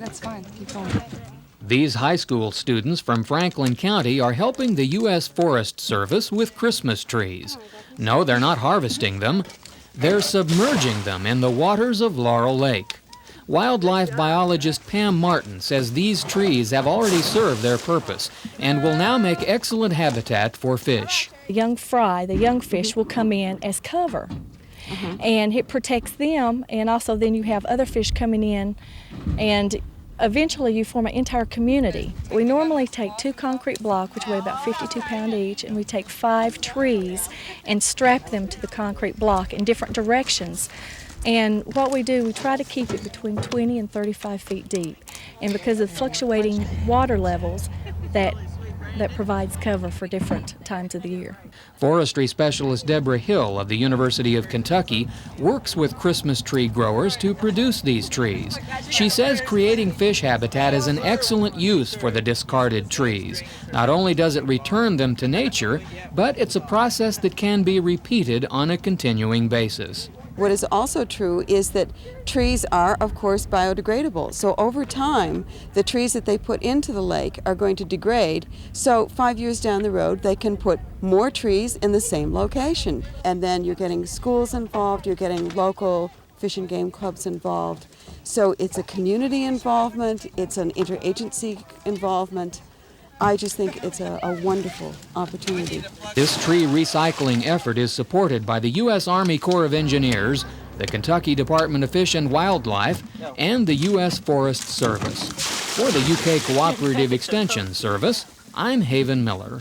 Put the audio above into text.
that's fine. Keep going. These high school students from Franklin County are helping the U.S. Forest Service with Christmas trees. No, they're not harvesting them. They're submerging them in the waters of Laurel Lake. Wildlife biologist Pam Martin says these trees have already served their purpose and will now make excellent habitat for fish. The young fry, the young fish, will come in as cover. And it protects them, and also then you have other fish coming in, and eventually you form an entire community. We normally take 2 concrete blocks, which weigh about 52 pounds each, and we take 5 trees and strap them to the concrete block in different directions. And what we do, we try to keep it between 20 and 35 feet deep. And because of fluctuating water levels, that provides cover for different times of the year. Forestry specialist Deborah Hill of the University of Kentucky works with Christmas tree growers to produce these trees. She says creating fish habitat is an excellent use for the discarded trees. Not only does it return them to nature, but it's a process that can be repeated on a continuing basis. What is also true is that trees are, of course, biodegradable. So over time, the trees that they put into the lake are going to degrade. So 5 years down the road, they can put more trees in the same location. And then you're getting schools involved, you're getting local fish and game clubs involved. So it's a community involvement, it's an interagency involvement. I just think it's a wonderful opportunity. This tree recycling effort is supported by the U.S. Army Corps of Engineers, the Kentucky Department of Fish and Wildlife, and the U.S. Forest Service. For the UK Cooperative Extension Service, I'm Haven Miller.